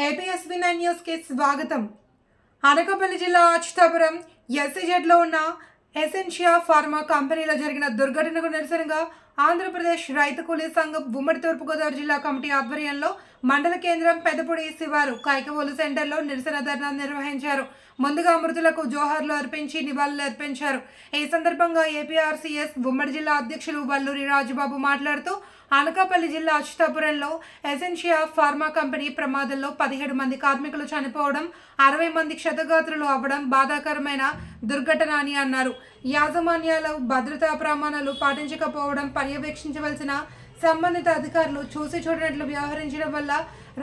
ఏపీఎస్బీ9 news కి స్వాగతం. అనకాపల్లి జిల్లా అచ్యుతాపురం ఎస్సీజెడ్ లో ఉన్న ఎసెన్షియా ఫార్మా కంపెనీలో జరిగిన దుర్ఘటనకు నిరసనగా ఆంధ్రప్రదేశ్ రైతు కూలీ సంఘం ఉమ్మడి తూర్పుగోదావరి జిల్లా కమిటీ ఆధ్వర్యంలో మండల కేంద్రం పెదపూడి శివారు కైకవోలు సెంటర్లో నిరసన ధర్నా నిర్వహించారు. ముందుగా మృతులకు జోహార్లు అర్పించి నివాళులు అర్పించారు. ఈ సందర్భంగా ఏపీఆర్సీఎస్ ఉమ్మడి జిల్లా అధ్యక్షులు వల్లూరి రాజుబాబు మాట్లాడుతూ అనకాపల్లి జిల్లా అచ్యుతాపురంలో ఎసెన్షియా ఫార్మా కంపెనీ ప్రమాదంలో 17 మంది కార్మికులు చనిపోవడం, 60 మంది క్షతగాత్రులు అవ్వడం బాధాకరమైన దుర్ఘటన అని అన్నారు. యాజమాన్యాలు భద్రతా ప్రమాణాలు పాటించకపోవడం, పర్యవేక్షించవలసిన సంబంధిత అధికారులు చూసి చూడనట్లు వ్యవహరించడం వల్ల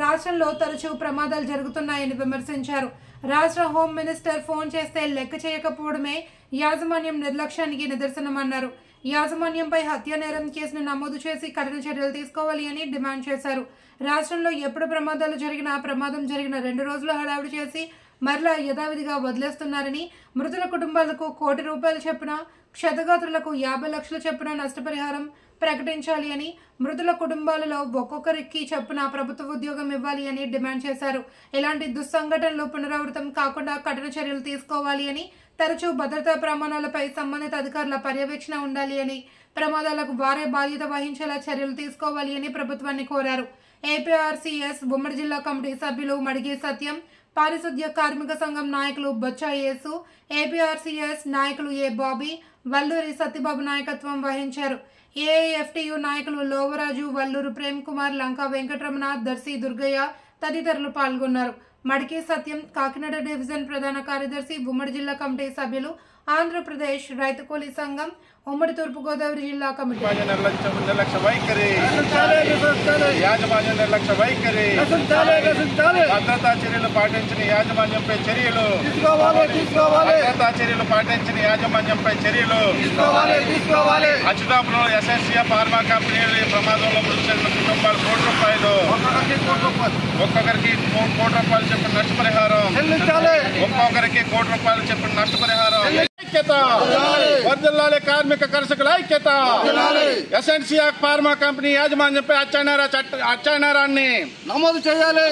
రాష్ట్రంలో తరచూ ప్రమాదాలు జరుగుతున్నాయని విమర్శించారు. రాష్ట్ర హోం మినిస్టర్ ఫోన్ చేస్తే లెక్క చేయకపోవడమే యాజమాన్యం నిర్లక్ష్యానికి నిదర్శనమన్నారు. యాజమాన్యంపై హత్య నేరం కేసును నమోదు చేసి కఠిన చర్యలు తీసుకోవాలి అని డిమాండ్ చేశారు. రాష్ట్రంలో ఎప్పుడు ప్రమాదాలు జరిగినా ప్రమాదం జరిగిన 2 రోజులు హడావుడి చేసి మరలా యథావిధిగా వదిలేస్తున్నారని, మృతుల కుటుంబాలకు ₹1 కోటి చొప్పున, క్షతగాత్రులకు 50 లక్షల చొప్పున నష్టపరిహారం ప్రకటించాలి అని, మృతుల కుటుంబాలలో ఒక్కొక్కరికి చొప్పున ప్రభుత్వ ఉద్యోగం ఇవ్వాలి అని డిమాండ్ చేశారు. ఇలాంటి దుస్సంఘటనలు పునరావృతం కాకుండా కఠిన చర్యలు తీసుకోవాలి అని, తరచూ భద్రతా ప్రమాణాలపై సంబంధిత అధికారుల పర్యవేక్షణ ఉండాలి అని, ప్రమాదాలకు వారే బాధ్యత వహించేలా చర్యలు తీసుకోవాలి అని ప్రభుత్వాన్ని కోరారు. ఏపీఆర్సీఎస్ ఉమ్మడి జిల్లా కమిటీ సభ్యులు మడిగి సత్యం, పారిశుద్ధ్య కార్మిక సంఘం నాయకులు బొచ్చా యేసు, ఏపీఆర్సీఎస్ నాయకులు ఏ బాబీ, వల్లూరి సత్యబాబు నాయకత్వం వహించారు. ఏఐఎఫ్టీయు నాయకులు లోవరాజు, వల్లూరు ప్రేమ్ కుమార్, లంకా వెంకటరమణ, దర్శి దుర్గయ్య తదితరులు పాల్గొన్నారు. మడికి సత్యం కాకినాడ డివిజన్ ప్రధాన కార్యదర్శి, ఉమ్మడి జిల్లా కమిటీ సభ్యులు, ఆంధ్రప్రదేశ్ రైతు కూలీ సంఘం ఉమ్మడి తూర్పుగోదావరి జిల్లా కమిటీ. నిర్లక్ష్య వైఖరి, యాజమాన్యం నిర్లక్ష్య వైఖరి, భద్రతా చర్యలు పాటించిన యాజమాన్యంపై చర్యలు, భద్రతా చర్యలు పాటించిన యాజమాన్యంపై చర్యలు. అచ్యుతాపురం ఎసెన్షియా ఫార్మా కంపెనీ ప్రమాదంలో మృతి చెందిన కుటుంబాలు ఒక్కొక్కరికి ₹1 కోటి చెప్పిన నష్టపరిహారం, ఒక్కొక్కరికి ₹1 కోటి చెప్పిన నష్టపరిహారం. వర్ధిల్లాలి కార్మిక కర్షకుల ఐక్యత. ఎసెన్షియా ఫార్మా కంపెనీ యాజమాన్యంపై అత్యాచారాన్ని నమోదు చేయాలి.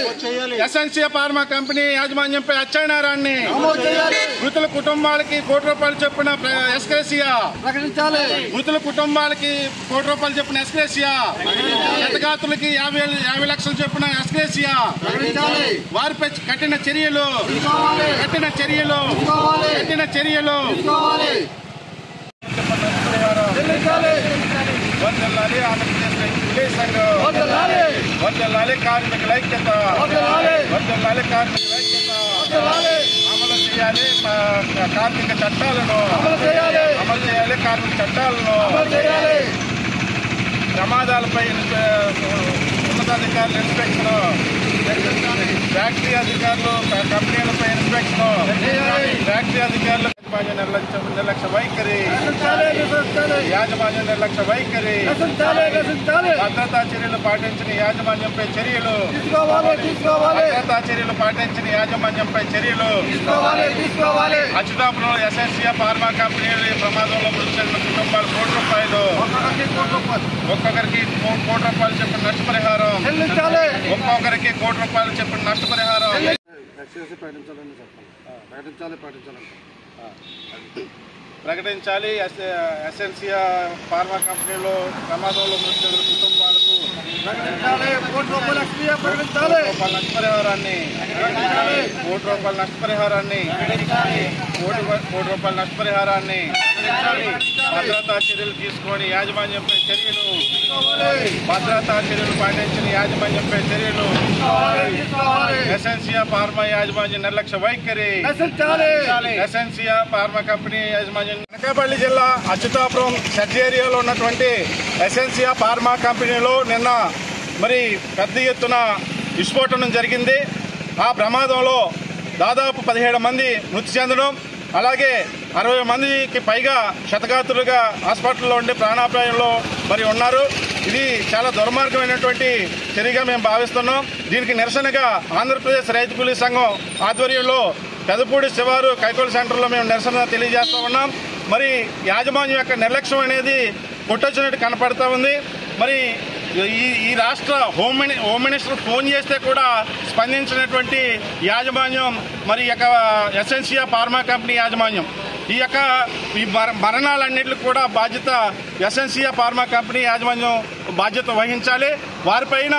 ఎసెన్షియా ఫార్మా కంపెనీ యాజమాన్యంపై అత్యాచారాన్ని మృతుల కుటుంబాలకి ₹1 చొప్పున ఎస్కేసియా ప్రకటించాలి. మృతుల కుటుంబాలకి ₹1 చొప్పున ఎస్కేసియా, క్షతగాత్రులకి 50 లక్షల చొప్పున ఎస్కేసియా. వారిపై కఠిన చర్యలు, కఠిన చర్యలు, కఠిన చర్యలు. వర్ధిల్లాలి ఆంధ్రప్రదేశ్ రైతు కూలీ సంఘం, వర్ధిల్లాలి కార్మికుల ఐక్యత, వర్ధిల్లాలి కార్మికుల ఐక్యత. అమలు చేయాలి కార్మిక చట్టాలను, అమలు చేయాలి కార్మిక చట్టాలను. ప్రమాదాలపై ఉన్నతాధికారులు ఇన్స్పెక్షన్, ఫ్యాక్టరీ అధికారులు కంపెనీలపై ఇన్స్పెక్షన్, ఫ్యాక్టరీ అధికారులు నిర్లక్ష్య వైఖరి, యాజమాన్యం నిర్లక్ష్య వైఖరి, భద్రతా చర్యలు పాటించిన యాజమాన్యంపై చర్యలు, భద్రతా చర్యలు పాటించిన యాజమాన్యంపై చర్యలు. అచ్యుతాపురం ఎసెన్షియా ఫార్మా కంపెనీ ప్రమాదంలో మృతి చెందిన కుటుంబాలు ఒక్కొక్కరికి ₹1 కోటి చెప్పిన నష్టపరిహారం, ఒక్కొక్కరికి ₹1 చెప్పిన నష్టపరిహారం. ప్రకటించాలి. ఎసెన్షియా ఫార్మా కంపెనీలో ప్రమాదంలో మృతి చెందిన కుటుంబాలకు నష్టపరిహారాన్ని, ₹1 నష్టపరిహారాన్ని, ₹1 నష్టపరిహారాన్ని. భద్రతా చర్యలు తీసుకొని యాజమాన్యంపై చర్యలు, భద్రతా చర్యలు పాటించిన యాజమాన్యంపై చర్యలు. ఎసెన్షియా ఫార్మా యాజమాన్యం నిర్లక్ష్య వైఖరి, ఎసెన్షియా ఫార్మా కంపెనీ యాజమాన్యం. అనకాపల్లి జిల్లా అచ్యుతాపురం సెర్జ్ ఏరియాలో ఉన్నటువంటి ఎసెన్షియా ఫార్మా కంపెనీలో నిన్న మరి పెద్ద ఎత్తున విస్ఫోటనం జరిగింది. ఆ ప్రమాదంలో దాదాపు 17 మంది మృతి చెందడం, అలాగే 60 మందికి పైగా క్షతగాత్రులుగా హాస్పిటల్లో ఉండి ప్రాణాపాయంలో మరి ఉన్నారు. ఇది చాలా దుర్మార్గమైనటువంటి చర్యగా మేము భావిస్తున్నాం. దీనికి నిరసనగా ఆంధ్రప్రదేశ్ రైతు కూలీ సంఘం ఆధ్వర్యంలో పెదపూడి శివారు కైకోలు సెంటర్లో మేము నిరసన తెలియజేస్తూ ఉన్నాం. మరి యాజమాన్యం యొక్క నిర్లక్ష్యం అనేది కొట్టొచ్చినట్టు కనపడతా ఉంది. మరి ఈ రాష్ట్ర హోమ్ మినిస్టర్ ఫోన్ చేస్తే కూడా స్పందించినటువంటి యాజమాన్యం మరి యొక్క ఎసెన్షియా ఫార్మా కంపెనీ యాజమాన్యం. ఈ మరణాలన్నింటికి కూడా బాధ్యత ఎసెన్షియా ఫార్మా కంపెనీ యాజమాన్యం బాధ్యత వహించాలి. వారిపైన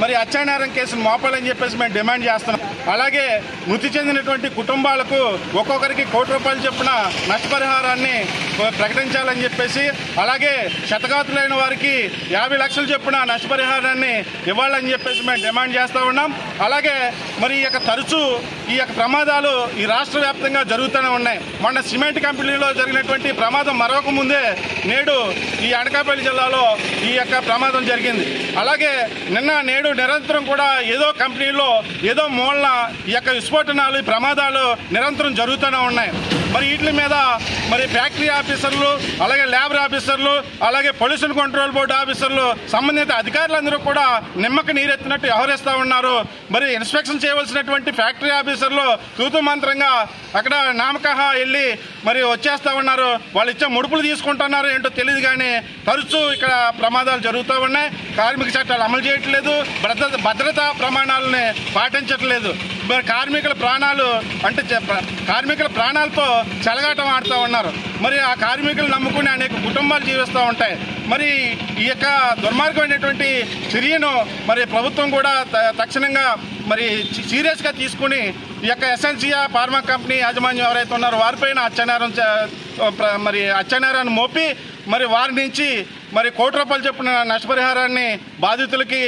మరి హత్యానేరం కేసును మోపాలని చెప్పేసి మేము డిమాండ్ చేస్తున్నాం. అలాగే మృతి చెందినటువంటి కుటుంబాలకు ఒక్కొక్కరికి ₹1,00,00,000 చొప్పున నష్టపరిహారాన్ని ప్రకటించాలని చెప్పేసి, అలాగే క్షతగాతులైన వారికి 50 లక్షలు చొప్పున నష్టపరిహారాన్ని ఇవ్వాలని చెప్పేసి మేము డిమాండ్ చేస్తూ ఉన్నాం. అలాగే మరి తరచూ ఈ ప్రమాదాలు ఈ రాష్ట్ర వ్యాప్తంగా జరుగుతూనే ఉన్నాయి. మొన్న సిమెంట్ కంపెనీలో జరిగినటువంటి ప్రమాదం మరొక ముందే నేడు ఈ అనకాపల్లి జిల్లాలో ఈ ప్రమాదం జరిగింది. అలాగే నేడు నిరంతరం కూడా ఏదో కంపెనీలో ఏదో మూలన ఈ విస్ఫోటనాలు ప్రమాదాలు నిరంతరం జరుగుతూనే ఉన్నాయి. మరి వీటి మీద మరి ఫ్యాక్టరీ ఆఫీసర్లు, అలాగే లేబర్ ఆఫీసర్లు, అలాగే పొల్యూషన్ కంట్రోల్ బోర్డు ఆఫీసర్లు, సంబంధిత అధికారులందరూ కూడా నిమ్మక నీరెత్తినట్టు వ్యవహరిస్తూ ఉన్నారు. మరి ఇన్స్పెక్షన్ చేయవలసినటువంటి ఫ్యాక్టరీ ఆఫీసర్లు తూతు మంత్రంగా అక్కడ నామకహా వెళ్ళి మరి వచ్చేస్తూ ఉన్నారు. వాళ్ళు ఇచ్చే ముడుపులు తీసుకుంటున్నారు ఏంటో తెలియదు, కానీ తరచూ ఇక్కడ ప్రమాదాలు జరుగుతూ ఉన్నాయి. కార్మిక చట్టాలు అమలు చేయట్లేదు, భద్రతా ప్రమాణాలని పాటించట్లేదు. మరి కార్మికుల ప్రాణాలతో చెలగాటం ఆడుతూ ఉన్నారు. మరి ఆ కార్మికులు నమ్ముకుని అనేక కుటుంబాలు జీవిస్తూ ఉంటాయి. మరి ఈ దుర్మార్గమైనటువంటి చర్యను మరి ప్రభుత్వం కూడా తక్షణంగా మరి సీరియస్గా తీసుకుని ఈ ఎసెన్షియా ఫార్మా కంపెనీ యాజమాన్యం ఎవరైతే ఉన్నారో వారిపైన హత్యానేరాన్ని మోపి మరి వారి నుంచి మరి ₹1,00,00,000 చొప్పున నష్టపరిహారాన్ని బాధితులకి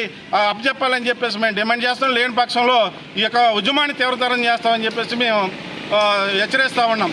అప్పచెప్పాలని చెప్పేసి మేము డిమాండ్ చేస్తాం. లేని పక్షంలో ఈ ఉద్యమాన్ని తీవ్రతరం చేస్తామని చెప్పేసి మేము హెచ్చరిస్తా ఉన్నాం.